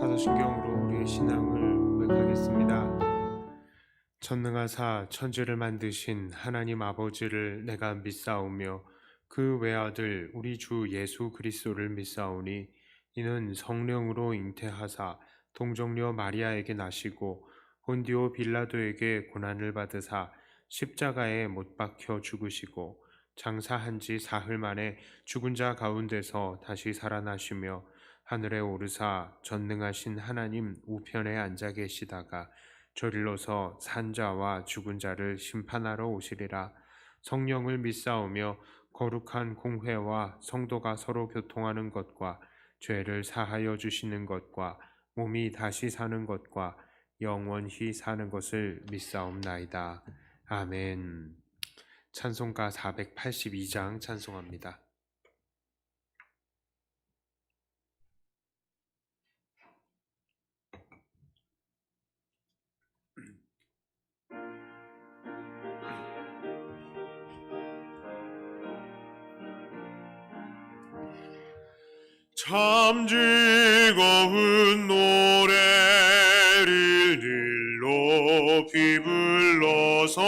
사도신경으로 우리의 신앙을 고백하겠습니다. 전능하사 천지를 만드신 하나님 아버지를 내가 믿사오며 그 외아들 우리 주 예수 그리스도를 믿사오니 이는 성령으로 잉태하사 동정녀 마리아에게 나시고 본디오 빌라도에게 고난을 받으사 십자가에 못 박혀 죽으시고 장사한 지 사흘 만에 죽은 자 가운데서 다시 살아나시며 하늘에 오르사 전능하신 하나님 우편에 앉아 계시다가 저리로서 산자와 죽은 자를 심판하러 오시리라. 성령을 믿사오며 거룩한 공회와 성도가 서로 교통하는 것과 죄를 사하여 주시는 것과 몸이 다시 사는 것과 영원히 사는 것을 믿사옵나이다. 아멘. 찬송가 482장 찬송합니다. 참 즐거운 노래를 늘 높이 불러서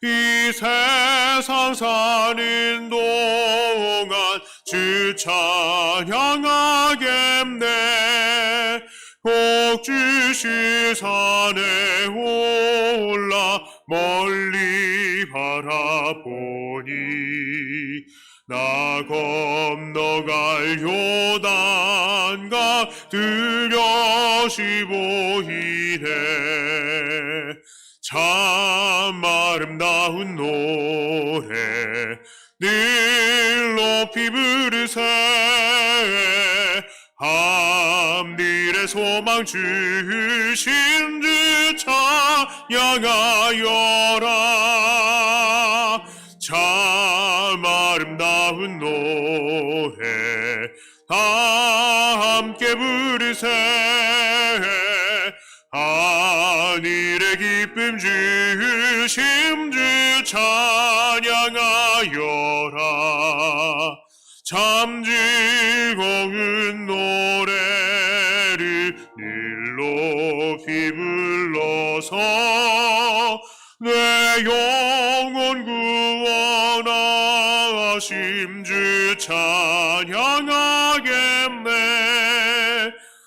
이 세상 사는 동안 주 찬양하겠네. 복주실 산에 올라 멀리 바라보니 나 건너갈 요단강 뚜렷이 보이네. 참 아름다운 노래 늘 높이 부르세. 함들의 소망 주신 주 찬양하여라. 참 아름다운 노래 다 함께 부르세. 하늘의 기쁨 주심 주 찬양하여라. 참 즐거운 노래를 늘 높이 불러서 내 영혼 구원하심 주 찬양하겠네.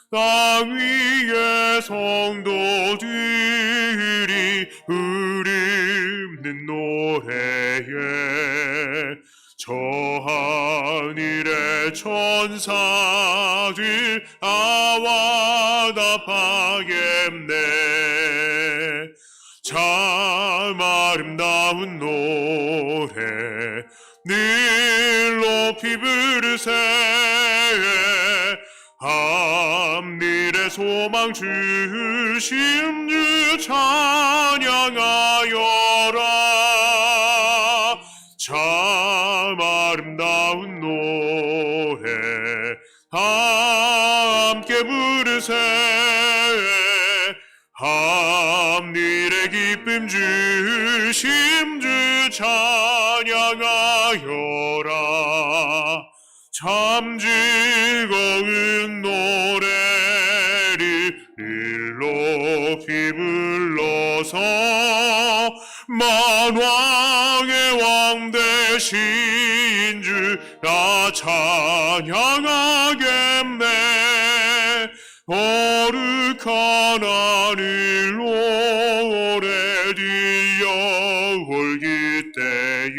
땅 위의 성도들이 흐르는 노래에 저 하늘의 천사들 아와답하겠네. 참 아름다운 노래 늘 높이 부르세. 함들의 소망 주심 주 찬양하여라. 참 아름다운 노래 다 함께 부르세. 함들의 기쁨 주심 주 찬양하여라. 참 즐거운 노래를 늘 높이 불러서 만왕의 왕 되신 주 나 찬양하겠네. 거룩한 하늘 오래 들려 올기 때에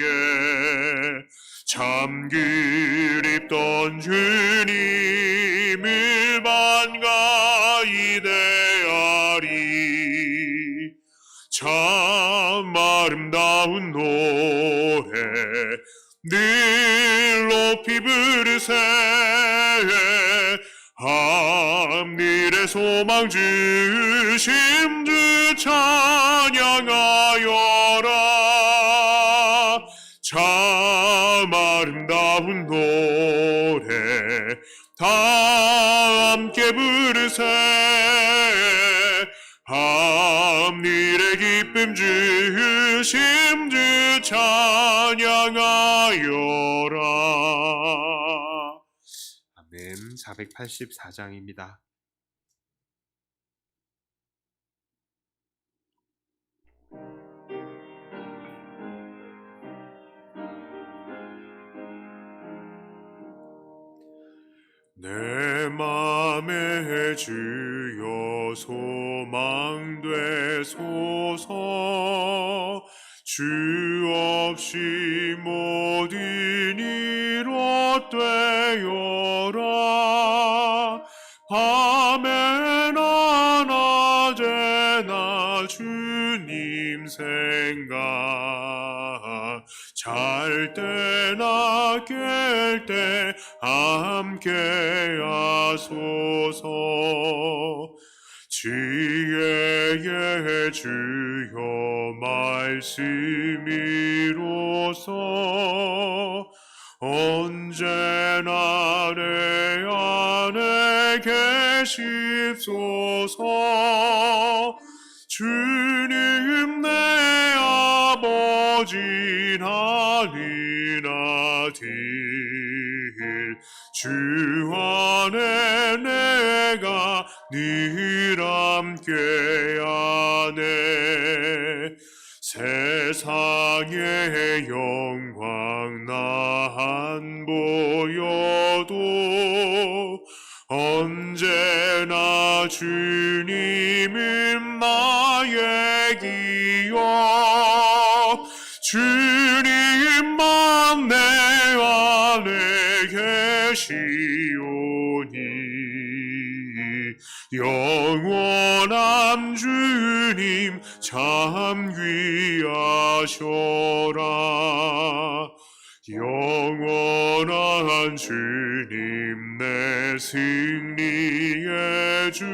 참 그립던 주님을 반가이 대하리. 참 아름다운 노래 늘 높이 부르세. 함들의 소망 주심 주 찬양하여라. 참 아름다운 노래 다 함께 부르세. 함들의 기쁨 주심 주 찬양하여라. 아멘. 484장입니다. 내 맘에 주여 소망되소서. 주 없이 모든 일 헛되어라. 밤에나 낮에나 주님 생각, 잘 때나 깰 때 함께 하소서. 지혜의 주여 말씀이로서 언제나 내 안에 계십소서. 주님 내 아버지 하리라 딜, 주 안에 내가 늘 함께 하네. 세상의 영광 나 안 보여도 언제나 주님은 나의 기억. 주님만 내 안에 계시오니 영원한 주님 참 귀하셔라. 영원한 주님 내 승리의 주,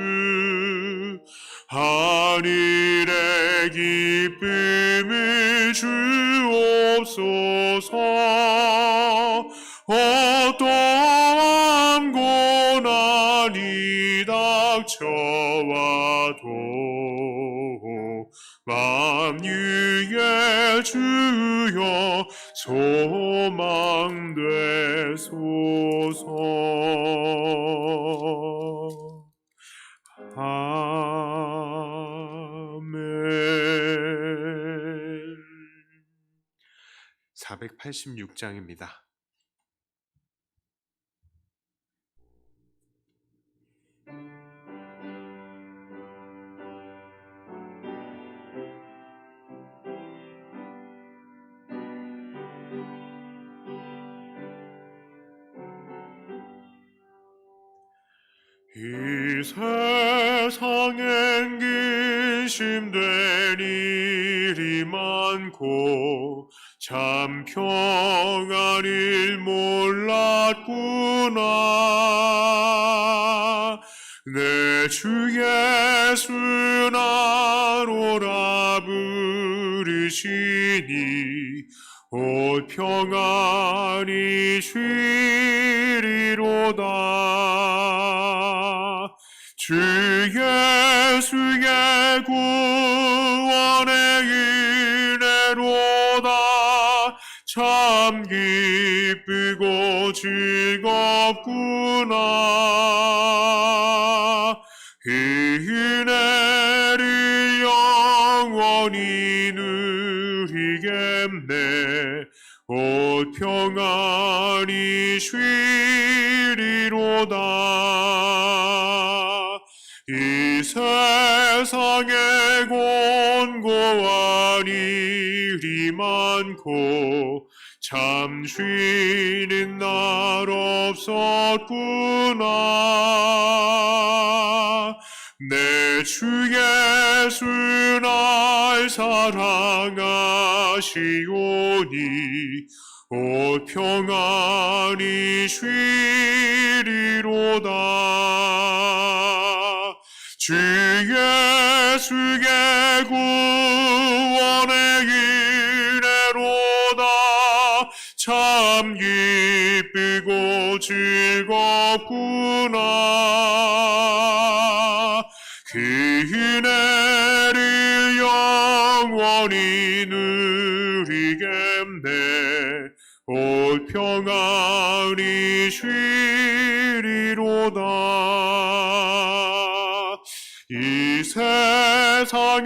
하늘의 기쁨을 주옵소서. 어떠한 고난이 닥쳐와도 만유의 주여 소망되소서. 아멘. 486장입니다. 이 세상엔 근심될 일이 많고 참 평안일 몰랐구나. 내 주 예수 나로라 부르시니 곧 평안히 쉬리로다. 주 예수의 구원의 은혜로다. 참 기쁘고 즐겁구나. 이 은혜를 영원히 누리겠네. 곧 평안히 쉬리로다. 이 세상에 곤고한 일이 많고 참 쉬는 날 없었구나. 내 주 예수 날 사랑하시오니 곧 평안히 쉬리로다. 주 예수의 구원의 은혜로다. 참 기쁘고 즐겁구나. 그 은혜를 영원히 누리겠네. 곧 평안히 쉬리로다. 이 세상에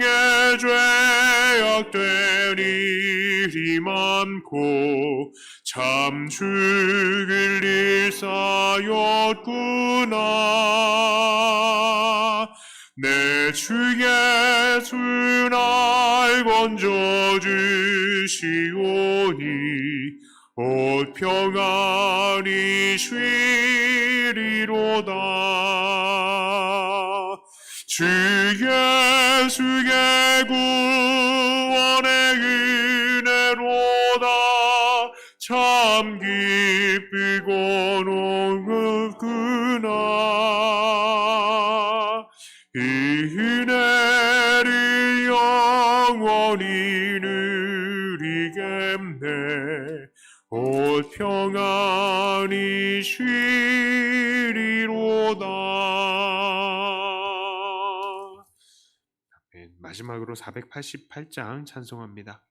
죄악된 일이 많고 참 죽을 일 쌓였구나. 내 주 예수 날 건져주시오니 곧 평안히 쉬리로다. 주 예수의 구원의 은혜로다. 참 기쁘고 높구나. 이 은혜를 영원히 누리겠네. 곧 평안히 쉬리로다. 마지막으로 488장 찬송합니다.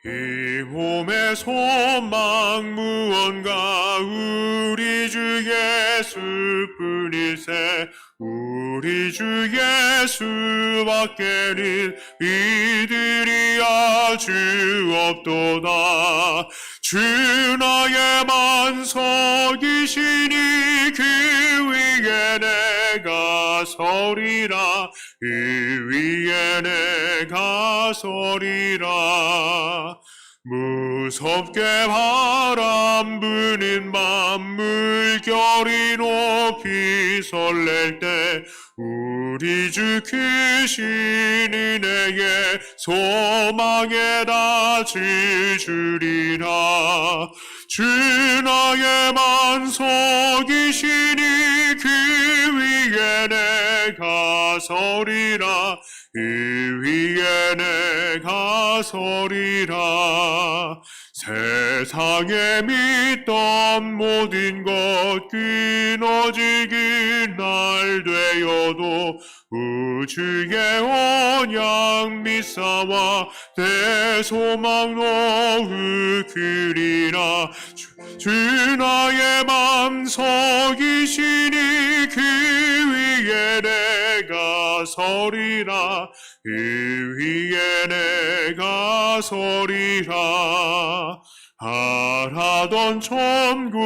이 몸의 소망 무언가 우리 주 예수뿐일세. 우리 주 예수밖에는 이들이 아주 없도다. 주 나의 만석이시니 그 위에 내가 서리라. 그 위에 내가 서리라. 무섭게 바람 부는 밤 물결이 높이 설렐 때 우리 주 크신 은혜에 소망에 닿을 주리라. 주 나의 만석이시니 그 위에 내가 서리라. 그 위에 내가 서리라. 세상에 믿던 모든 것 끊어지긴 날 되어도 우주의 언약 믿사와 내 소망 놓으리라. 주 나의 맘석이시니 그 위에 내가 서리라. 그 위에 내가 서리라. 바라던 천국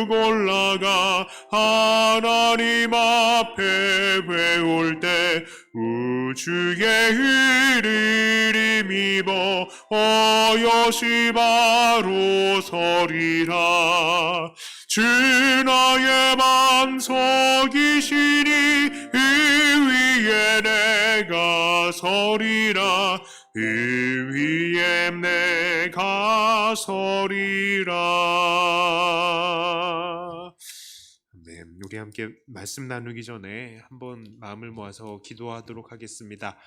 올라가 하나님 앞에 배울 때 우주의 의를 힘입어 어여시 바로 서리라. 주 나의 만석이시니 그 위에 내가 서리라. 그 위에 내가 서리라. 네, 우리 함께 말씀 나누기 전에 한번 마음을 모아서 기도하도록 하겠습니다.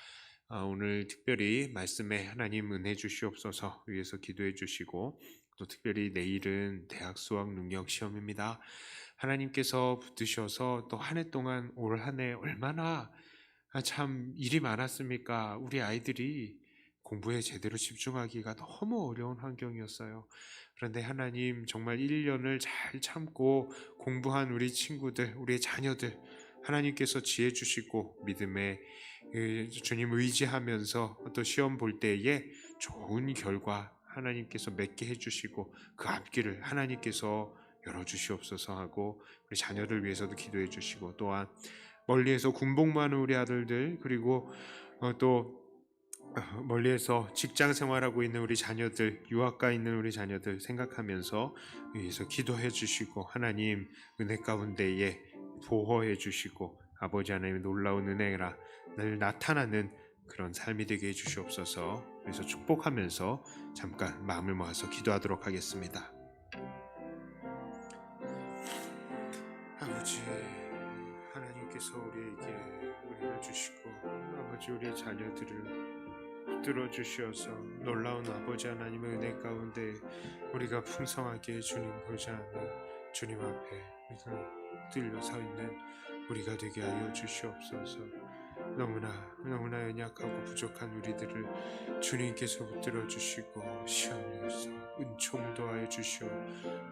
오늘 특별히 말씀에 하나님 은혜 주시옵소서 위해서 기도해 주시고, 또 특별히 내일은 대학 수학 능력 시험입니다. 하나님께서 붙드셔서 또 한 해 동안 올 한 해 얼마나 참 일이 많았습니까? 우리 아이들이 공부에 제대로 집중하기가 너무 어려운 환경이었어요. 그런데 하나님 정말 1년을 잘 참고 공부한 우리 친구들, 우리의 자녀들 하나님께서 지혜 주시고 믿음에 주님 의지하면서 또 시험 볼 때에 좋은 결과 하나님께서 맺게 해주시고 그 앞길을 하나님께서 열어주시옵소서 하고, 우리 자녀를 위해서도 기도해 주시고, 또한 멀리에서 군복무하는 우리 아들들, 그리고 또 멀리에서 직장 생활하고 있는 우리 자녀들, 유학가 있는 우리 자녀들 생각하면서 위해서 기도해 주시고, 하나님 은혜 가운데에 보호해 주시고, 아버지 하나님의 놀라운 은혜가 늘 나타나는 그런 삶이 되게 해 주시옵소서. 그래서 축복하면서 잠깐 마음을 모아서 기도하도록 하겠습니다. 아버지 하나님께서 우리에게 은혜를 주시고, 아버지 우리의 자녀들을 붙들어 주시어서 놀라운 아버지 하나님의 은혜 가운데 우리가 풍성하게 주님 보좌 안에 주님 앞에 우리가 들려 서 있는 우리가 되게 하여 주시옵소서. 너무나 연약하고 부족한 우리들을 주님께서 붙들어 주시고 시험에서 은총 도하여 주시오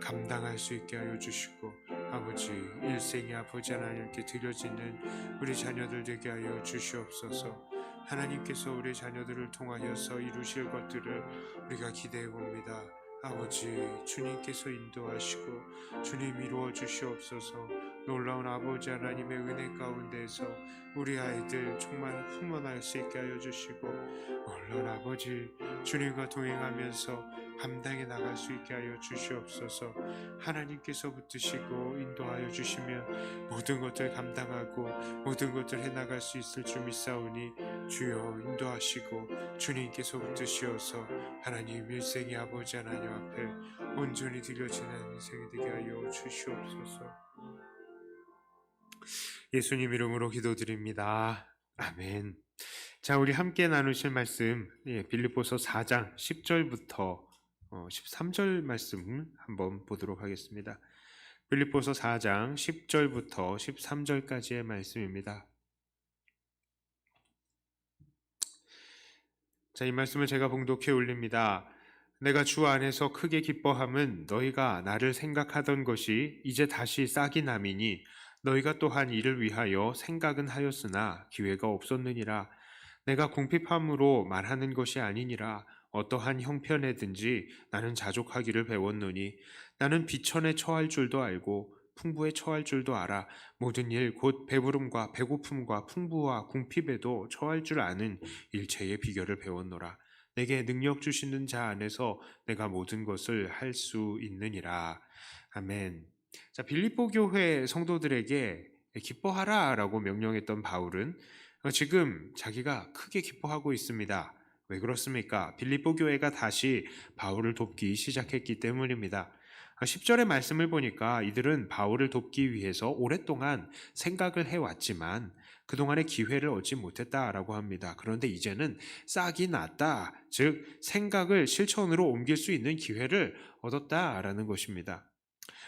감당할 수 있게 하여 주시고 아버지 일생이 아버지 하나님께 드려지는 우리 자녀들 되게 하여 주시옵소서. 하나님께서 우리 자녀들을 통하여서 이루실 것들을 우리가 기대해 봅니다. 아버지 주님께서 인도하시고 주님 이루어 주시옵소서. 놀라운 아버지 하나님의 은혜 가운데에서 우리 아이들 정말 훈련할 수 있게 하여 주시고 물론 아버지 주님과 동행하면서 감당해 나갈 수 있게 하여 주시옵소서. 하나님께서 붙드시고 인도하여 주시면 모든 것들 감당하고 모든 것들 해나갈 수 있을 줄 믿사오니 주여 인도하시고 주님께서 붙드시어서 하나님 일생의 아버지 하나님 앞에 온전히 드려지는 인생이 되게 하여 주시옵소서. 예수님 이름으로 기도드립니다. 아멘. 자, 우리 함께 나누실 말씀 빌립보서 4장 10절부터 13절 말씀 한번 보도록 하겠습니다. 빌립보서 4장 10절부터 13절까지의 말씀입니다. 자, 이 말씀을 제가 봉독해 올립니다. 내가 주 안에서 크게 기뻐함은 너희가 나를 생각하던 것이 이제 다시 싹이 남이니 너희가 또한 이를 위하여 생각은 하였으나 기회가 없었느니라. 내가 궁핍함으로 말하는 것이 아니니라. 어떠한 형편에든지 나는 자족하기를 배웠노니 나는 비천에 처할 줄도 알고 풍부에 처할 줄도 알아. 모든 일 곧 배부름과 배고픔과 풍부와 궁핍에도 처할 줄 아는 일체의 비결을 배웠노라. 내게 능력 주시는 자 안에서 내가 모든 것을 할 수 있느니라. 아멘. 자, 빌립보 교회 성도들에게 기뻐하라라고 명령했던 바울은 지금 자기가 크게 기뻐하고 있습니다. 왜 그렇습니까? 빌립보 교회가 다시 바울을 돕기 시작했기 때문입니다. 10절의 말씀을 보니까 이들은 바울을 돕기 위해서 오랫동안 생각을 해왔지만 그동안의 기회를 얻지 못했다라고 합니다. 그런데 이제는 싹이 났다, 즉 생각을 실천으로 옮길 수 있는 기회를 얻었다라는 것입니다.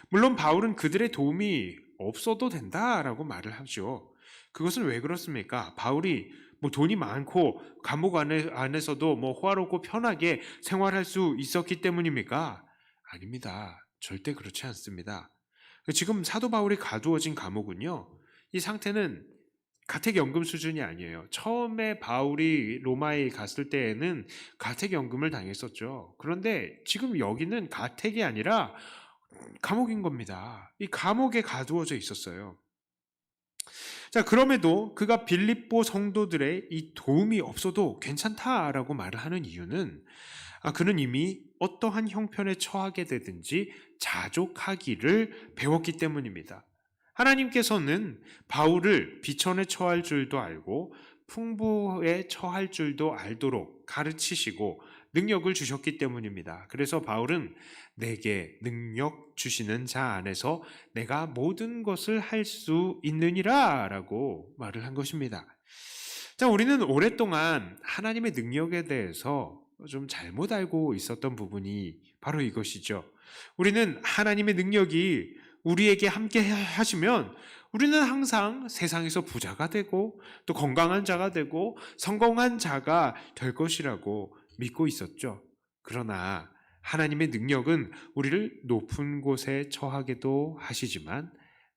물론 바울은 그들의 도움이 없어도 된다라고 말을 하죠. 그것은 왜 그렇습니까? 바울이 돈이 많고 감옥 안에서도 호화롭고 편하게 생활할 수 있었기 때문입니까? 아닙니다. 절대 그렇지 않습니다. 지금 사도 바울이 가두어진 감옥은요, 이 상태는 가택연금 수준이 아니에요. 처음에 바울이 로마에 갔을 때에는 가택연금을 당했었죠. 그런데 지금 여기는 가택이 아니라 감옥인 겁니다. 이 감옥에 가두어져 있었어요. 자, 그럼에도 그가 빌립보 성도들의 이 도움이 없어도 괜찮다라고 말을 하는 이유는 그는 이미 어떠한 형편에 처하게 되든지 자족하기를 배웠기 때문입니다. 하나님께서는 바울을 비천에 처할 줄도 알고 풍부에 처할 줄도 알도록 가르치시고 능력을 주셨기 때문입니다. 그래서 바울은 내게 능력 주시는 자 안에서 내가 모든 것을 할 수 있느니라 라고 말을 한 것입니다. 자, 우리는 오랫동안 하나님의 능력에 대해서 좀 잘못 알고 있었던 부분이 바로 이것이죠. 우리는 하나님의 능력이 우리에게 함께 하시면 우리는 항상 세상에서 부자가 되고 또 건강한 자가 되고 성공한 자가 될 것이라고 믿고 있었죠. 그러나 하나님의 능력은 우리를 높은 곳에 처하게도 하시지만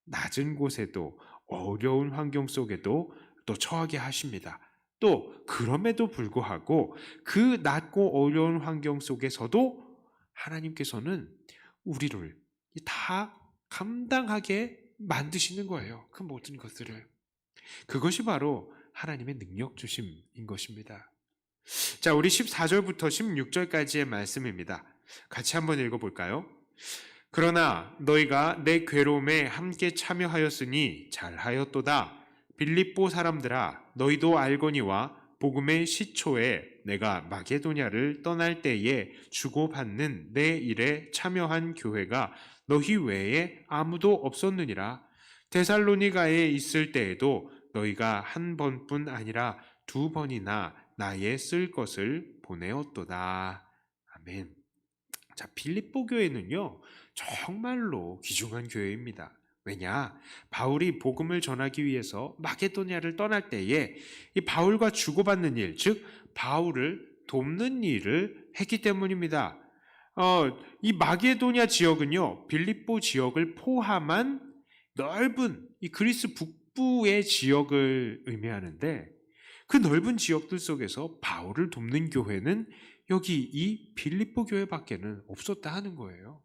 낮은 곳에도 어려운 환경 속에도 또 처하게 하십니다. 또 그럼에도 불구하고 그 낮고 어려운 환경 속에서도 하나님께서는 우리를 다 감당하게 만드시는 거예요. 그 모든 것들을. 그것이 바로 하나님의 능력 주심인 것입니다. 자, 우리 14절부터 16절까지의 말씀입니다. 같이 한번 읽어볼까요? 그러나 너희가 내 괴로움에 함께 참여하였으니 잘하였도다. 빌립보 사람들아, 너희도 알거니와 복음의 시초에 내가 마게도냐를 떠날 때에 주고받는 내 일에 참여한 교회가 너희 외에 아무도 없었느니라. 데살로니가에 있을 때에도 너희가 한 번뿐 아니라 두 번이나 나의 쓸 것을 보내었도다. 아멘. 자, 빌립보 교회는요, 정말로 귀중한 교회입니다. 왜냐? 바울이 복음을 전하기 위해서 마게도냐를 떠날 때에 이 바울과 주고받는 일, 즉 바울을 돕는 일을 했기 때문입니다. 이 마게도냐 지역은요, 빌립보 지역을 포함한 넓은 이 그리스 북부의 지역을 의미하는데, 그 넓은 지역들 속에서 바울을 돕는 교회는 여기 이 빌립보 교회밖에는 없었다 하는 거예요.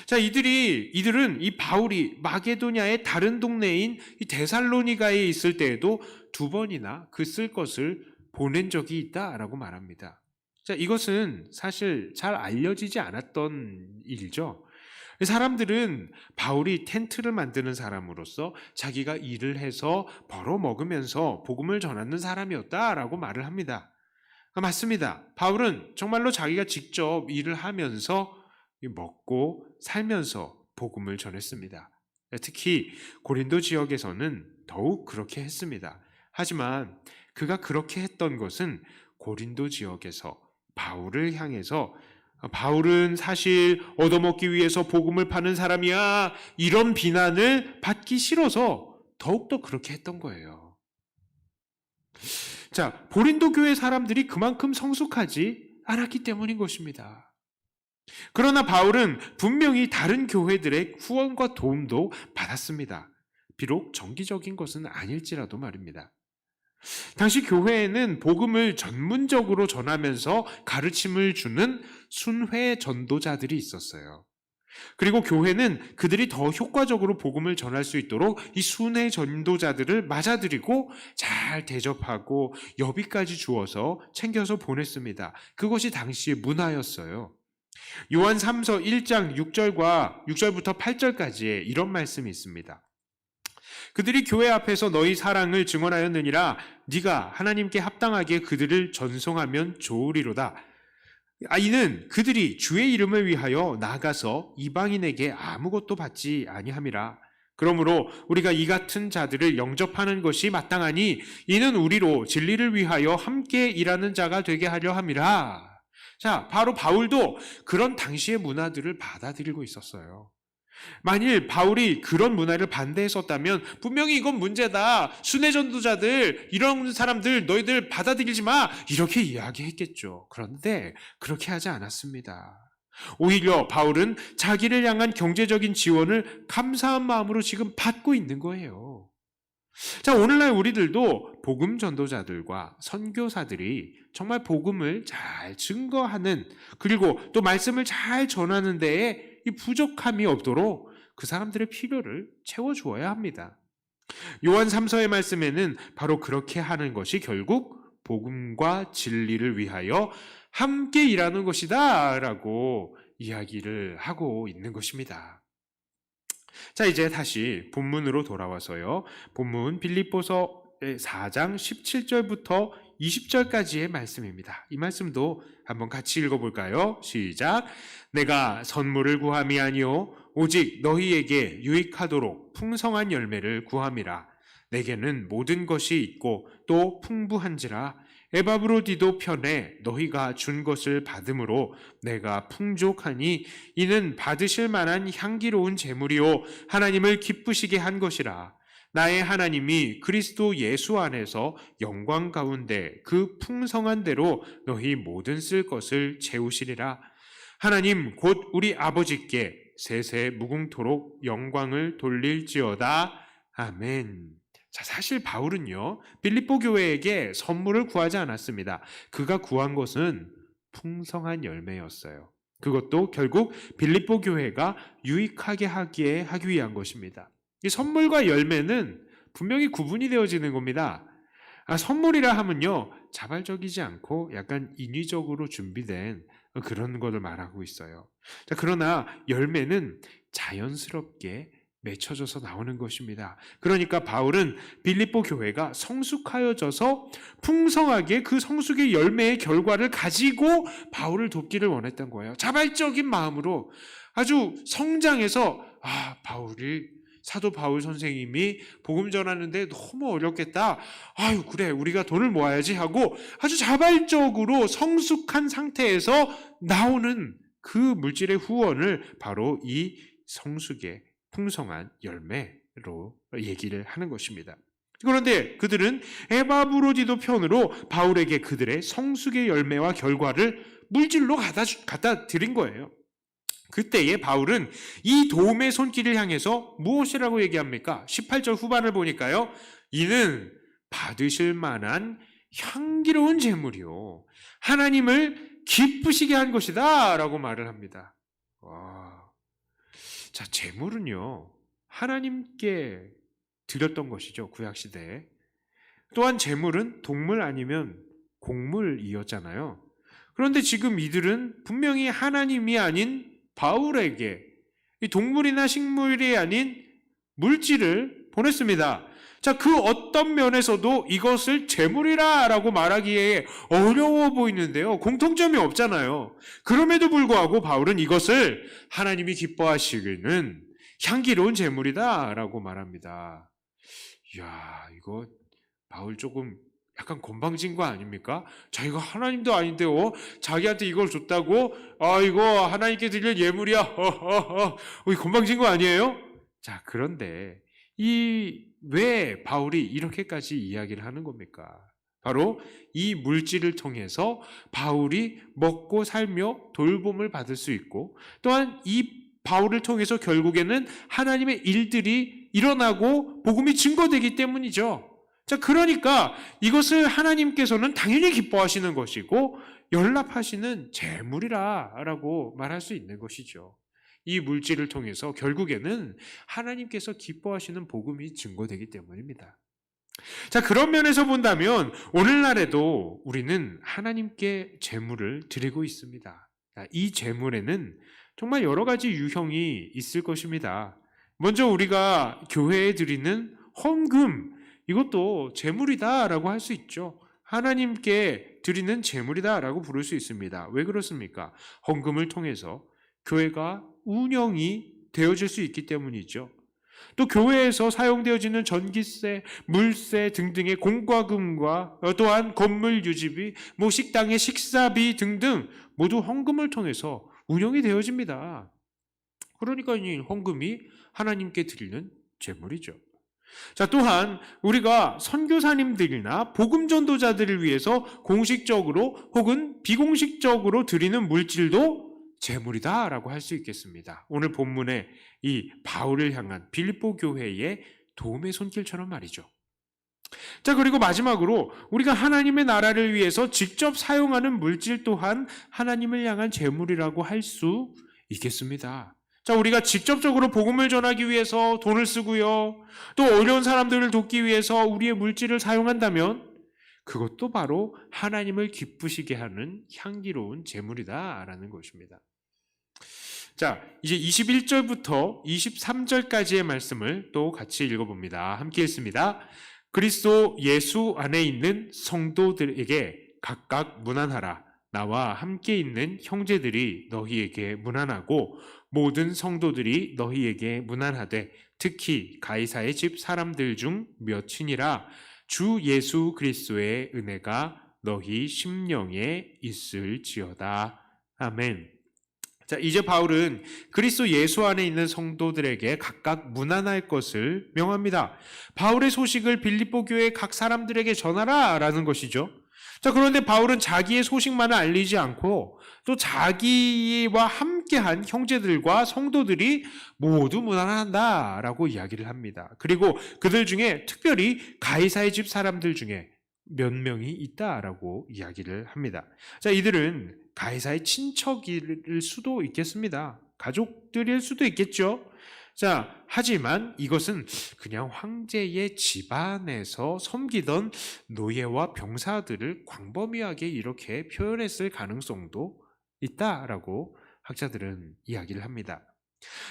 자, 이들은 이 바울이 마게도냐의 다른 동네인 이 데살로니가에 있을 때에도 2번이나 그 쓸 것을 보낸 적이 있다라고 말합니다. 자, 이것은 사실 잘 알려지지 않았던 일이죠. 사람들은 바울이 텐트를 만드는 사람으로서 자기가 일을 해서 벌어 먹으면서 복음을 전하는 사람이었다라고 말을 합니다. 맞습니다. 바울은 정말로 자기가 직접 일을 하면서 먹고 살면서 복음을 전했습니다. 특히 고린도 지역에서는 더욱 그렇게 했습니다. 하지만 그가 그렇게 했던 것은 고린도 지역에서 바울을 향해서 바울은 사실 얻어먹기 위해서 복음을 파는 사람이야, 이런 비난을 받기 싫어서 더욱더 그렇게 했던 거예요. 자, 고린도 교회 사람들이 그만큼 성숙하지 않았기 때문인 것입니다. 그러나 바울은 분명히 다른 교회들의 후원과 도움도 받았습니다. 비록 정기적인 것은 아닐지라도 말입니다. 당시 교회에는 복음을 전문적으로 전하면서 가르침을 주는 순회 전도자들이 있었어요. 그리고 교회는 그들이 더 효과적으로 복음을 전할 수 있도록 이 순회 전도자들을 맞아들이고 잘 대접하고 여비까지 주어서 챙겨서 보냈습니다. 그것이 당시의 문화였어요. 요한 3서 1장 6절부터 8절까지의 이런 말씀이 있습니다. 그들이 교회 앞에서 너희 사랑을 증언하였느니라. 네가 하나님께 합당하게 그들을 전송하면 좋으리로다. 이는 그들이 주의 이름을 위하여 나가서 이방인에게 아무것도 받지 아니함이라. 그러므로 우리가 이 같은 자들을 영접하는 것이 마땅하니 이는 우리로 진리를 위하여 함께 일하는 자가 되게 하려 함이라. 자, 바로 바울도 그런 당시의 문화들을 받아들이고 있었어요. 만일 바울이 그런 문화를 반대했었다면 분명히 이건 문제다, 순회 전도자들, 이런 사람들 너희들 받아들이지 마, 이렇게 이야기했겠죠. 그런데 그렇게 하지 않았습니다. 오히려 바울은 자기를 향한 경제적인 지원을 감사한 마음으로 지금 받고 있는 거예요. 자, 오늘날 우리들도 복음 전도자들과 선교사들이 정말 복음을 잘 증거하는, 그리고 또 말씀을 잘 전하는 데에 이 부족함이 없도록 그 사람들의 필요를 채워주어야 합니다. 요한 3서의 말씀에는 바로 그렇게 하는 것이 결국 복음과 진리를 위하여 함께 일하는 것이다 라고 이야기를 하고 있는 것입니다. 자, 이제 다시 본문으로 돌아와서요. 본문 빌립보서 4장 17절부터 20절까지의 말씀입니다. 이 말씀도 한번 같이 읽어볼까요? 시작. 내가 선물을 구함이 아니요 오직 너희에게 유익하도록 풍성한 열매를 구함이라. 내게는 모든 것이 있고 또 풍부한지라. 에바브로디도 편에 너희가 준 것을 받음으로 내가 풍족하니 이는 받으실 만한 향기로운 제물이요 하나님을 기쁘시게 한 것이라. 나의 하나님이 그리스도 예수 안에서 영광 가운데 그 풍성한 대로 너희 모든 쓸 것을 채우시리라. 하나님 곧 우리 아버지께 세세 무궁토록 영광을 돌릴지어다. 아멘. 자, 사실 바울은요, 빌립보 교회에게 선물을 구하지 않았습니다. 그가 구한 것은 풍성한 열매였어요. 그것도 결국 빌립보 교회가 유익하게 하기 위한 것입니다. 이 선물과 열매는 분명히 구분이 되어지는 겁니다. 선물이라 하면요, 자발적이지 않고 약간 인위적으로 준비된 그런 것을 말하고 있어요. 자, 그러나 열매는 자연스럽게 맺혀져서 나오는 것입니다. 그러니까 바울은 빌립보 교회가 성숙하여져서 풍성하게 그 성숙의 열매의 결과를 가지고 바울을 돕기를 원했던 거예요. 자발적인 마음으로 아주 성장해서 사도 바울 선생님이 복음 전하는데 너무 어렵겠다. 그래, 우리가 돈을 모아야지 하고 아주 자발적으로 성숙한 상태에서 나오는 그 물질의 후원을 바로 이 성숙의 풍성한 열매로 얘기를 하는 것입니다. 그런데 그들은 에바브로디도 편으로 바울에게 그들의 성숙의 열매와 결과를 물질로 갖다 드린 거예요. 그때에 바울은 이 도움의 손길을 향해서 무엇이라고 얘기합니까? 18절 후반을 보니까요. 이는 받으실 만한 향기로운 제물이요, 하나님을 기쁘시게 한 것이다 라고 말을 합니다. 와. 자, 제물은요, 하나님께 드렸던 것이죠, 구약시대에. 또한 제물은 동물 아니면 곡물이었잖아요. 그런데 지금 이들은 분명히 하나님이 아닌 바울에게 이 동물이나 식물이 아닌 물질을 보냈습니다. 자, 그 어떤 면에서도 이것을 제물이라 라고 말하기에 어려워 보이는데요. 공통점이 없잖아요. 그럼에도 불구하고 바울은 이것을 하나님이 기뻐하시기는 향기로운 제물이다 라고 말합니다. 이야, 이거 바울 조금 약간 건방진 거 아닙니까? 자기가 하나님도 아닌데 자기한테 이걸 줬다고? 이거 하나님께 드릴 예물이야. 이 건방진 거 아니에요? 자, 그런데 왜 바울이 이렇게까지 이야기를 하는 겁니까? 바로 이 물질을 통해서 바울이 먹고 살며 돌봄을 받을 수 있고, 또한 이 바울을 통해서 결국에는 하나님의 일들이 일어나고 복음이 증거되기 때문이죠. 자, 그러니까 이것을 하나님께서는 당연히 기뻐하시는 것이고 연락하시는 제물이라고 말할 수 있는 것이죠. 이 물질을 통해서 결국에는 하나님께서 기뻐하시는 복음이 증거되기 때문입니다. 자, 그런 면에서 본다면 오늘날에도 우리는 하나님께 제물을 드리고 있습니다. 이 제물에는 정말 여러 가지 유형이 있을 것입니다. 먼저 우리가 교회에 드리는 헌금, 이것도 제물이다라고 할 수 있죠. 하나님께 드리는 제물이다라고 부를 수 있습니다. 왜 그렇습니까? 헌금을 통해서 교회가 운영이 되어질 수 있기 때문이죠. 또 교회에서 사용되어지는 전기세, 물세 등등의 공과금과 또한 건물 유지비, 식당의 식사비 등등 모두 헌금을 통해서 운영이 되어집니다. 그러니까 이 헌금이 하나님께 드리는 제물이죠. 자, 또한 우리가 선교사님들이나 복음 전도자들을 위해서 공식적으로 혹은 비공식적으로 드리는 물질도 제물이다라고 할 수 있겠습니다. 오늘 본문의 이 바울을 향한 빌립보 교회의 도움의 손길처럼 말이죠. 자, 그리고 마지막으로 우리가 하나님의 나라를 위해서 직접 사용하는 물질 또한 하나님을 향한 제물이라고 할 수 있겠습니다. 자, 우리가 직접적으로 복음을 전하기 위해서 돈을 쓰고요, 또 어려운 사람들을 돕기 위해서 우리의 물질을 사용한다면 그것도 바로 하나님을 기쁘시게 하는 향기로운 제물이다라는 것입니다. 자, 이제 21절부터 23절까지의 말씀을 또 같이 읽어봅니다. 함께 읽습니다. 그리스도 예수 안에 있는 성도들에게 각각 문안하라. 나와 함께 있는 형제들이 너희에게 문안하고 모든 성도들이 너희에게 문안하되 특히 가이사의 집 사람들 중 몇이니라. 주 예수 그리스도의 은혜가 너희 심령에 있을지어다. 아멘. 자, 이제 바울은 그리스도 예수 안에 있는 성도들에게 각각 문안할 것을 명합니다. 바울의 소식을 빌립보 교회 각 사람들에게 전하라 라는 것이죠. 자, 그런데 바울은 자기의 소식만을 알리지 않고 또 자기와 함께한 형제들과 성도들이 모두 문안한다라고 이야기를 합니다. 그리고 그들 중에 특별히 가이사의 집 사람들 중에 몇 명이 있다라고 이야기를 합니다. 자, 이들은 가이사의 친척일 수도 있겠습니다. 가족들일 수도 있겠죠. 자, 하지만 이것은 그냥 황제의 집안에서 섬기던 노예와 병사들을 광범위하게 이렇게 표현했을 가능성도 있다라고 학자들은 이야기를 합니다.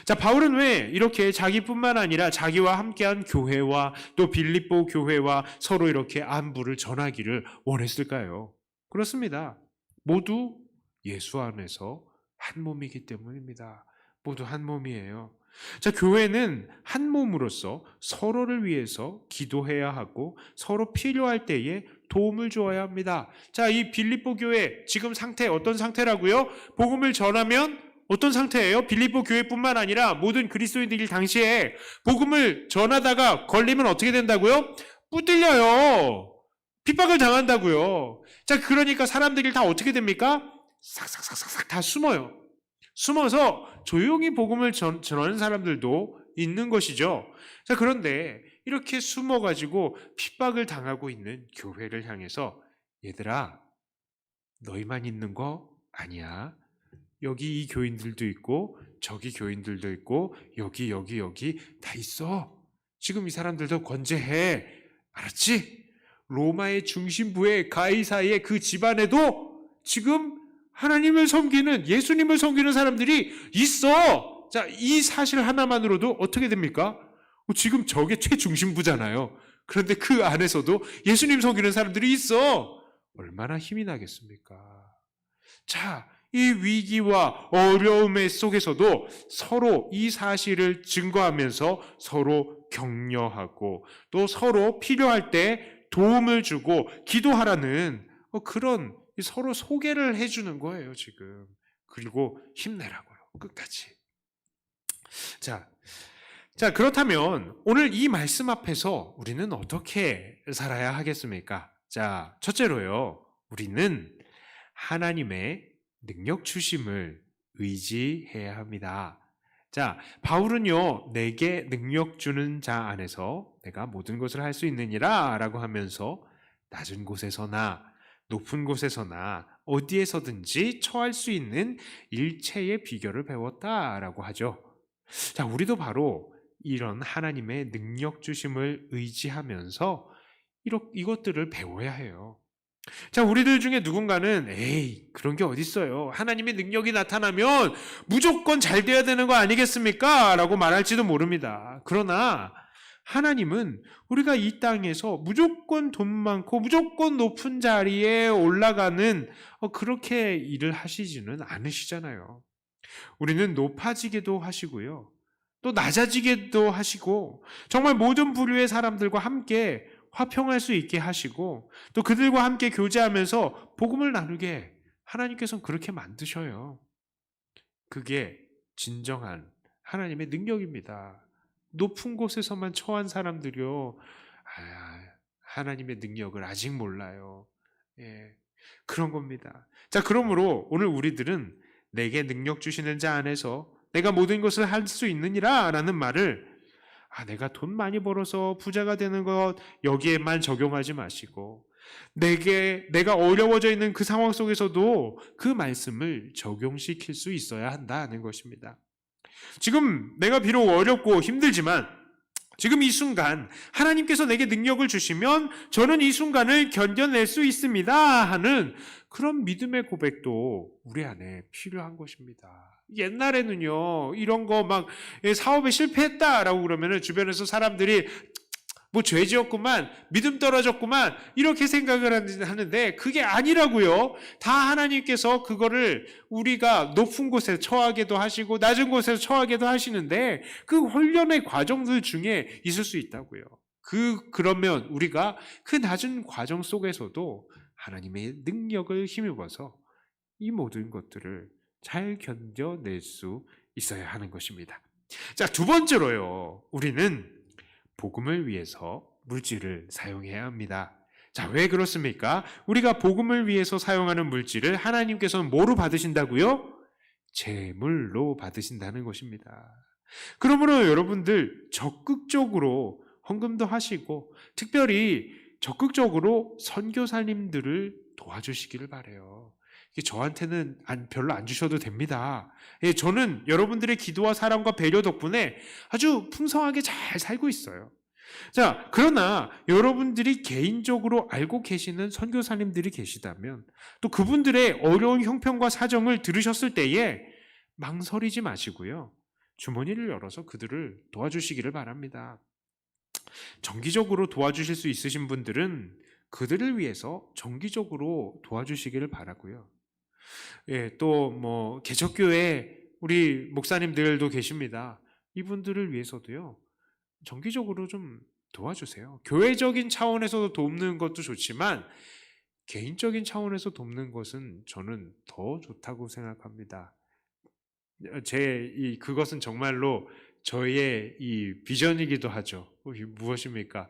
자, 바울은 왜 이렇게 자기뿐만 아니라 자기와 함께한 교회와 또 빌립보 교회와 서로 이렇게 안부를 전하기를 원했을까요? 그렇습니다. 모두 예수 안에서 한 몸이기 때문입니다. 모두 한 몸이에요. 자, 교회는 한 몸으로서 서로를 위해서 기도해야 하고 서로 필요할 때에 도움을 주어야 합니다. 자, 이 빌립보 교회 지금 상태 어떤 상태라고요? 복음을 전하면 어떤 상태예요? 빌립보 교회뿐만 아니라 모든 그리스도인들이 당시에 복음을 전하다가 걸리면 어떻게 된다고요? 뿌들려요. 핍박을 당한다고요. 자, 그러니까 사람들이 다 어떻게 됩니까? 싹싹싹싹 다 숨어요. 숨어서 조용히 복음을 전하는 사람들도 있는 것이죠. 자, 그런데 이렇게 숨어가지고 핍박을 당하고 있는 교회를 향해서 얘들아, 너희만 있는 거 아니야. 여기 이 교인들도 있고 저기 교인들도 있고 여기 다 있어. 지금 이 사람들도 건재해. 알았지? 로마의 중심부의 가이사의 그 집안에도 지금 하나님을 섬기는, 예수님을 섬기는 사람들이 있어. 자, 이 사실 하나만으로도 어떻게 됩니까? 지금 저게 최중심부잖아요. 그런데 그 안에서도 예수님 섬기는 사람들이 있어. 얼마나 힘이 나겠습니까? 자, 이 위기와 어려움의 속에서도 서로 이 사실을 증거하면서 서로 격려하고 또 서로 필요할 때 도움을 주고 기도하라는 그런 서로 소개를 해주는 거예요, 지금. 그리고 힘내라고요, 끝까지. 자, 그렇다면 오늘 이 말씀 앞에서 우리는 어떻게 살아야 하겠습니까? 자, 첫째로요, 우리는 하나님의 능력 주심을 의지해야 합니다. 자, 바울은요, 내게 능력 주는 자 안에서 내가 모든 것을 할 수 있느니라 라고 하면서 낮은 곳에서나 높은 곳에서나 어디에서든지 처할 수 있는 일체의 비결을 배웠다라고 하죠. 자, 우리도 바로 이런 하나님의 능력 주심을 의지하면서 이것들을 배워야 해요. 자, 우리들 중에 누군가는 에이, 그런 게 어딨어요. 하나님의 능력이 나타나면 무조건 잘 돼야 되는 거 아니겠습니까? 라고 말할지도 모릅니다. 그러나 하나님은 우리가 이 땅에서 무조건 돈 많고 무조건 높은 자리에 올라가는 그렇게 일을 하시지는 않으시잖아요. 우리는 높아지기도 하시고요. 또 낮아지기도 하시고 정말 모든 부류의 사람들과 함께 화평할 수 있게 하시고 또 그들과 함께 교제하면서 복음을 나누게 하나님께서는 그렇게 만드셔요. 그게 진정한 하나님의 능력입니다. 높은 곳에서만 처한 사람들이요, 하나님의 능력을 아직 몰라요. 예, 그런 겁니다. 자, 그러므로 오늘 우리들은 내게 능력 주시는 자 안에서 내가 모든 것을 할 수 있느니라 라는 말을 내가 돈 많이 벌어서 부자가 되는 것 여기에만 적용하지 마시고 내가 어려워져 있는 그 상황 속에서도 그 말씀을 적용시킬 수 있어야 한다는 것입니다. 지금 내가 비록 어렵고 힘들지만 지금 이 순간 하나님께서 내게 능력을 주시면 저는 이 순간을 견뎌낼 수 있습니다 하는 그런 믿음의 고백도 우리 안에 필요한 것입니다. 옛날에는요, 이런 거 막 사업에 실패했다라고 그러면은 주변에서 사람들이 뭐 죄 지었구만, 믿음 떨어졌구만 이렇게 생각을 하는데 그게 아니라고요. 다 하나님께서 그거를 우리가 높은 곳에 처하게도 하시고 낮은 곳에서 처하게도 하시는데 그 훈련의 과정들 중에 있을 수 있다고요. 그러면 우리가 그 낮은 과정 속에서도 하나님의 능력을 힘입어서 이 모든 것들을 잘 견뎌낼 수 있어야 하는 것입니다. 자, 두 번째로요, 우리는 복음을 위해서 물질을 사용해야 합니다. 자, 왜 그렇습니까? 우리가 복음을 위해서 사용하는 물질을 하나님께서는 뭐로 받으신다고요? 제물로 받으신다는 것입니다. 그러므로 여러분들 적극적으로 헌금도 하시고 특별히 적극적으로 선교사님들을 도와주시기를 바라요. 저한테는 별로 안 주셔도 됩니다. 저는 여러분들의 기도와 사랑과 배려 덕분에 아주 풍성하게 잘 살고 있어요. 자, 그러나 여러분들이 개인적으로 알고 계시는 선교사님들이 계시다면 또 그분들의 어려운 형편과 사정을 들으셨을 때에 망설이지 마시고요. 주머니를 열어서 그들을 도와주시기를 바랍니다. 정기적으로 도와주실 수 있으신 분들은 그들을 위해서 정기적으로 도와주시기를 바라고요. 또 뭐 개척교회 우리 목사님들도 계십니다. 이분들을 위해서도요, 정기적으로 좀 도와주세요. 교회적인 차원에서 돕는 것도 좋지만 개인적인 차원에서 돕는 것은 저는 더 좋다고 생각합니다. 그것은 정말로 저의 이 비전이기도 하죠. 무엇입니까?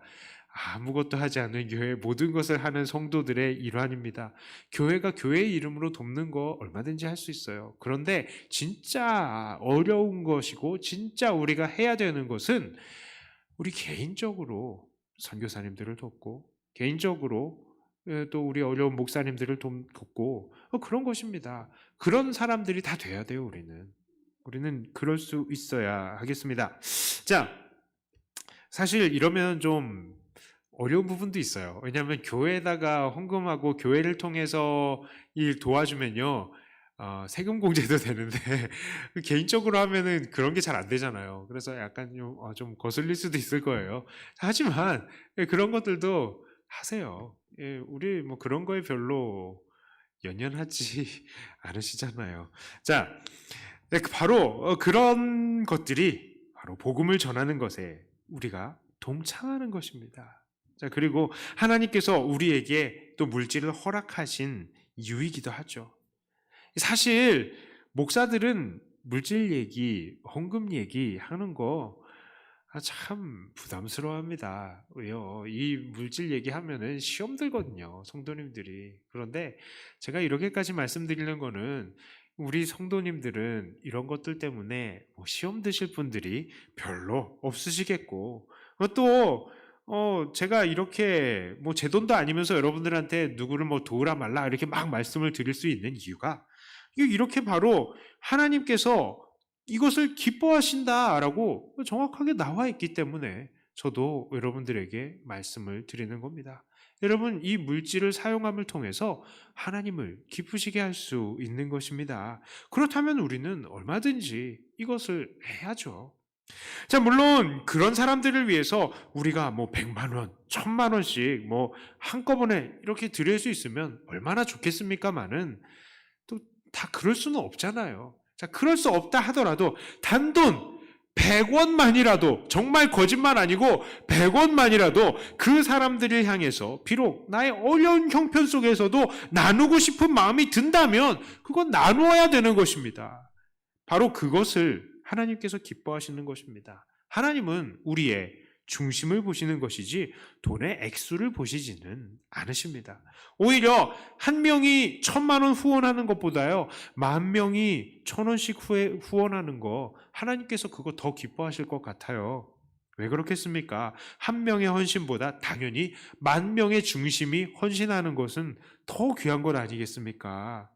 아무것도 하지 않는 교회 모든 것을 하는 성도들의 일환입니다. 교회가 교회의 이름으로 돕는 거 얼마든지 할 수 있어요. 그런데 진짜 어려운 것이고 진짜 우리가 해야 되는 것은 우리 개인적으로 선교사님들을 돕고 개인적으로 또 우리 어려운 목사님들을 돕고 그런 것입니다. 그런 사람들이 다 돼야 돼요. 우리는 그럴 수 있어야 하겠습니다. 자, 사실 이러면 좀 어려운 부분도 있어요. 왜냐하면 교회에다가 헌금하고 교회를 통해서 일 도와주면요, 세금 공제도 되는데 개인적으로 하면은 그런 게 잘 안 되잖아요. 그래서 약간 좀 거슬릴 수도 있을 거예요. 하지만 그런 것들도 하세요. 우리 뭐 그런 거에 별로 연연하지 않으시잖아요. 자, 바로 그런 것들이 바로 복음을 전하는 것에 우리가 동참하는 것입니다. 자, 그리고 하나님께서 우리에게 또 물질을 허락하신 이유이기도 하죠. 사실 목사들은 물질 얘기, 헌금 얘기 하는 거 참 부담스러워합니다. 왜요? 이 물질 얘기하면은 시험 들거든요, 성도님들이. 그런데 제가 이렇게까지 말씀드리는 거는 우리 성도님들은 이런 것들 때문에 시험 드실 분들이 별로 없으시겠고, 또 제가 이렇게 제 돈도 아니면서 여러분들한테 누구를 도우라 말라 이렇게 막 말씀을 드릴 수 있는 이유가 이렇게 바로 하나님께서 이것을 기뻐하신다라고 정확하게 나와 있기 때문에 저도 여러분들에게 말씀을 드리는 겁니다. 여러분, 이 물질을 사용함을 통해서 하나님을 기쁘시게 할 수 있는 것입니다. 그렇다면 우리는 얼마든지 이것을 해야죠. 자, 물론 그런 사람들을 위해서 우리가 100만 원, 1000만 원씩 한꺼번에 이렇게 드릴 수 있으면 얼마나 좋겠습니까마는 또 다 그럴 수는 없잖아요. 자, 그럴 수 없다 하더라도 단돈 100원만이라도, 정말 거짓말 아니고 100원만이라도 그 사람들을 향해서 비록 나의 어려운 형편 속에서도 나누고 싶은 마음이 든다면 그건 나누어야 되는 것입니다. 바로 그것을 하나님께서 기뻐하시는 것입니다. 하나님은 우리의 중심을 보시는 것이지 돈의 액수를 보시지는 않으십니다. 오히려 한 명이 1000만 원 후원하는 것보다요, 10,000명이 1,000원씩 후원하는 거 하나님께서 그거 더 기뻐하실 것 같아요. 왜 그렇겠습니까? 한 명의 헌신보다 당연히 10,000명의 중심이 헌신하는 것은 더 귀한 것 아니겠습니까?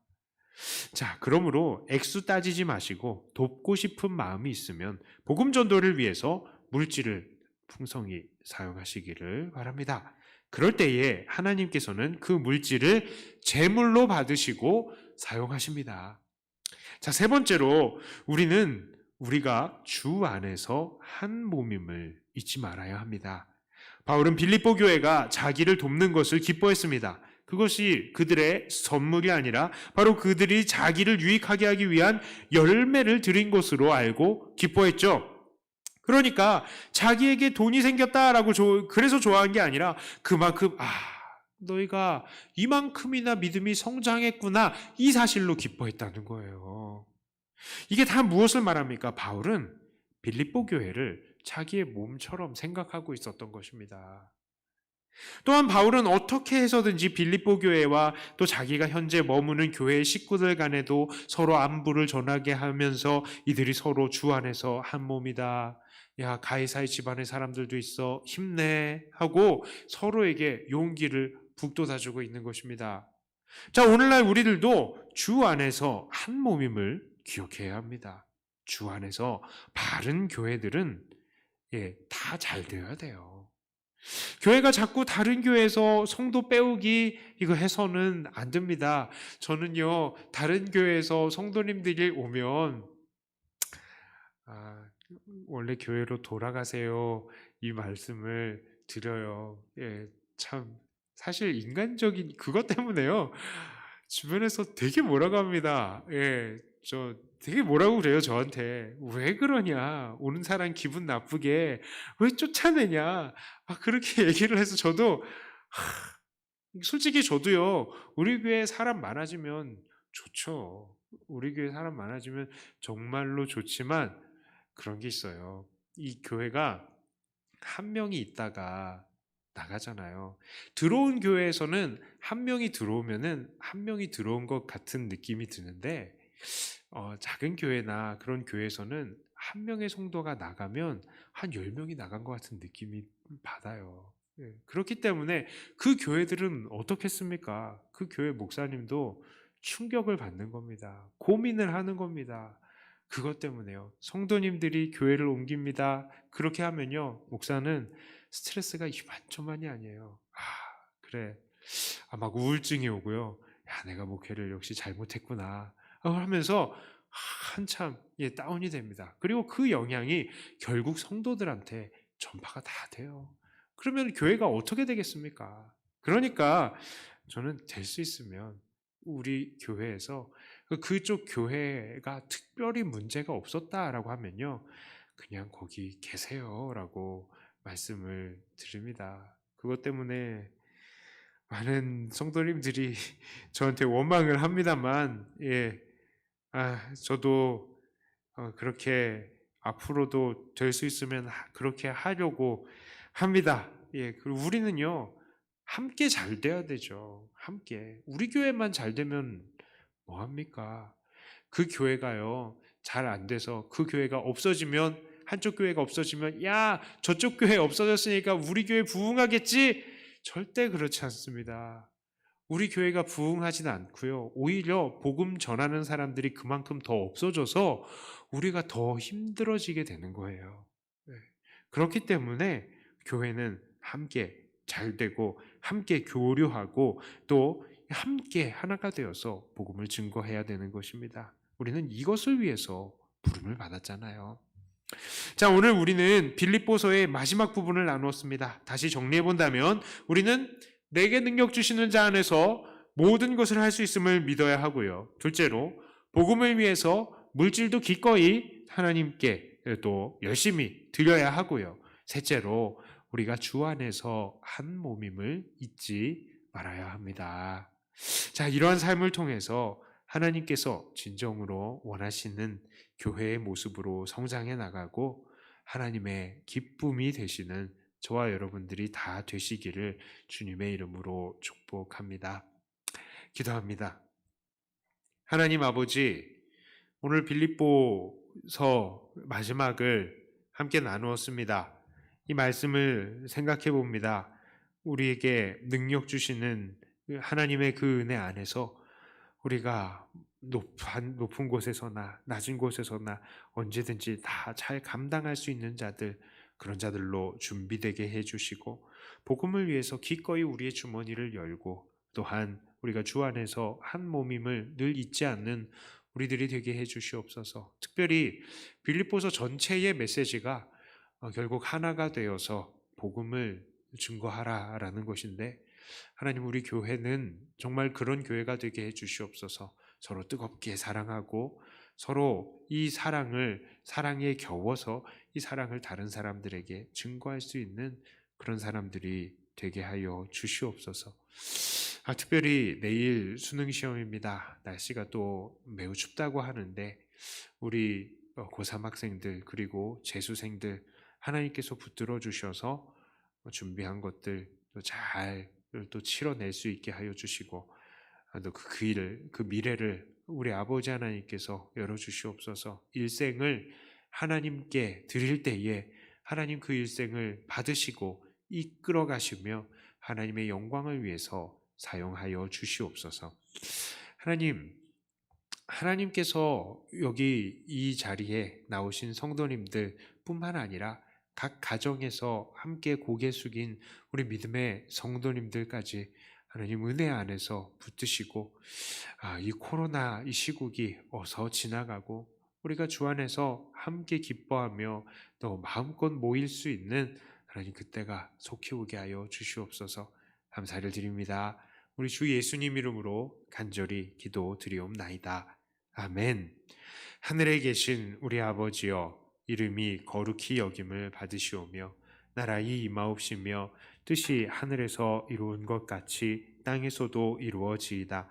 자, 그러므로 액수 따지지 마시고 돕고 싶은 마음이 있으면 복음 전도를 위해서 물질을 풍성히 사용하시기를 바랍니다. 그럴 때에 하나님께서는 그 물질을 제물로 받으시고 사용하십니다. 자, 세 번째로 우리가 주 안에서 한 몸임을 잊지 말아야 합니다. 바울은 빌립보 교회가 자기를 돕는 것을 기뻐했습니다. 그것이 그들의 선물이 아니라 바로 그들이 자기를 유익하게 하기 위한 열매를 드린 것으로 알고 기뻐했죠. 그러니까 자기에게 돈이 생겼다라고 그래서 좋아한 게 아니라 그만큼 너희가 이만큼이나 믿음이 성장했구나, 이 사실로 기뻐했다는 거예요. 이게 다 무엇을 말합니까? 바울은 빌립보 교회를 자기의 몸처럼 생각하고 있었던 것입니다. 또한 바울은 어떻게 해서든지 빌립보 교회와 또 자기가 현재 머무는 교회의 식구들 간에도 서로 안부를 전하게 하면서 이들이 서로 주 안에서 한 몸이다, 야, 가이사의 집안의 사람들도 있어, 힘내 하고 서로에게 용기를 북돋아주고 있는 것입니다. 자, 오늘날 우리들도 주 안에서 한 몸임을 기억해야 합니다. 주 안에서 바른 교회들은 다 잘 되어야 돼요. 교회가 자꾸 다른 교회에서 성도 빼오기 이거 해서는 안 됩니다. 저는요, 다른 교회에서 성도님들이 오면 원래 교회로 돌아가세요, 이 말씀을 드려요. 참 사실 인간적인 그것 때문에요, 주변에서 되게 뭐라고 합니다. 저 되게 뭐라고 그래요, 저한테. 왜 그러냐, 오는 사람 기분 나쁘게 왜 쫓아내냐, 그렇게 얘기를 해서 저도 솔직히 저도요, 우리 교회 사람 많아지면 좋죠. 우리 교회 사람 많아지면 정말로 좋지만 그런 게 있어요. 이 교회가 한 명이 있다가 나가잖아요. 들어온 교회에서는 한 명이 들어오면은 한 명이 들어온 것 같은 느낌이 드는데 작은 교회나 그런 교회에서는 한 명의 성도가 나가면 한 10명이 나간 것 같은 느낌이 받아요. 예, 그렇기 때문에 그 교회들은 어떻겠습니까? 그 교회 목사님도 충격을 받는 겁니다. 고민을 하는 겁니다. 그것 때문에요. 성도님들이 교회를 옮깁니다. 그렇게 하면요, 목사는 스트레스가 이만저만이 아니에요. 그래. 막 우울증이 오고요. 야, 내가 목회를 역시 잘못했구나. 하면서 한참 다운이 됩니다. 그리고 그 영향이 결국 성도들한테 전파가 다 돼요. 그러면 교회가 어떻게 되겠습니까? 그러니까 저는 될 수 있으면 우리 교회에서 그쪽 교회가 특별히 문제가 없었다라고 하면요, 그냥 거기 계세요라고 말씀을 드립니다. 그것 때문에 많은 성도님들이 저한테 원망을 합니다만, 저도 그렇게 앞으로도 될 수 있으면 그렇게 하려고 합니다. 그리고 우리는요, 함께 잘 돼야 되죠. 함께. 우리 교회만 잘 되면 뭐 합니까? 그 교회가요, 잘 안 돼서 그 교회가 없어지면, 한쪽 교회가 없어지면, 야, 저쪽 교회 없어졌으니까 우리 교회 부흥하겠지? 절대 그렇지 않습니다. 우리 교회가 부흥하진 않고요. 오히려 복음 전하는 사람들이 그만큼 더 없어져서 우리가 더 힘들어지게 되는 거예요. 네. 그렇기 때문에 교회는 함께 잘 되고 함께 교류하고 또 함께 하나가 되어서 복음을 증거해야 되는 것입니다. 우리는 이것을 위해서 부름을 받았잖아요. 자, 오늘 우리는 빌립보서의 마지막 부분을 나누었습니다. 다시 정리해 본다면 우리는 내게 능력 주시는 자 안에서 모든 것을 할 수 있음을 믿어야 하고요. 둘째로 복음을 위해서 물질도 기꺼이 하나님께 또 열심히 드려야 하고요. 셋째로 우리가 주 안에서 한 몸임을 잊지 말아야 합니다. 자, 이러한 삶을 통해서 하나님께서 진정으로 원하시는 교회의 모습으로 성장해 나가고 하나님의 기쁨이 되시는 저와 여러분들이 다 되시기를 주님의 이름으로 축복합니다. 기도합니다. 하나님 아버지, 오늘 빌립보서 마지막을 함께 나누었습니다. 이 말씀을 생각해 봅니다. 우리에게 능력 주시는 하나님의 그 은혜 안에서 우리가 높은 곳에서나 낮은 곳에서나 언제든지 다 잘 감당할 수 있는 자들, 그런 자들로 준비되게 해주시고 복음을 위해서 기꺼이 우리의 주머니를 열고 또한 우리가 주 안에서 한 몸임을 늘 잊지 않는 우리들이 되게 해주시옵소서. 특별히 빌립보서 전체의 메시지가 결국 하나가 되어서 복음을 증거하라라는 것인데 하나님, 우리 교회는 정말 그런 교회가 되게 해주시옵소서. 서로 뜨겁게 사랑하고 서로 이 사랑에 겨워서 이 사랑을 다른 사람들에게 증거할 수 있는 그런 사람들이 되게 하여 주시옵소서. 특별히 내일 수능 시험입니다. 날씨가 또 매우 춥다고 하는데 우리 고3 학생들 그리고 재수생들 하나님께서 붙들어 주셔서 준비한 것들 또 치러낼 수 있게 하여 주시고 또 그 미래를 우리 아버지 하나님께서 열어주시옵소서. 일생을 하나님께 드릴 때에 하나님 그 일생을 받으시고 이끌어 가시며 하나님의 영광을 위해서 사용하여 주시옵소서. 하나님께서 여기 이 자리에 나오신 성도님들 뿐만 아니라 각 가정에서 함께 고개 숙인 우리 믿음의 성도님들까지 하나님 은혜 안에서 붙드시고 이 코로나 이 시국이 어서 지나가고 우리가 주 안에서 함께 기뻐하며 또 마음껏 모일 수 있는 하나님 그때가 속히 오게 하여 주시옵소서. 감사를 드립니다. 우리 주 예수님 이름으로 간절히 기도드리옵나이다. 아멘. 하늘에 계신 우리 아버지여, 이름이 거룩히 여김을 받으시오며 나라의 임하옵시며 뜻이 하늘에서 이루은 것 같이 땅에서도 이루어지이다.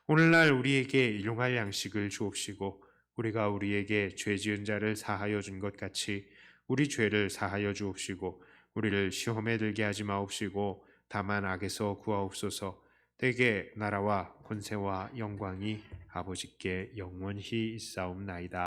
오늘날 우리에게 일용할 양식을 주옵시고 우리가 우리에게 죄 지은 자를 사하여 준 것 같이 우리 죄를 사하여 주옵시고 우리를 시험에 들게 하지 마옵시고 다만 악에서 구하옵소서. 대개 나라와 권세와 영광이 아버지께 영원히 있사옵나이다.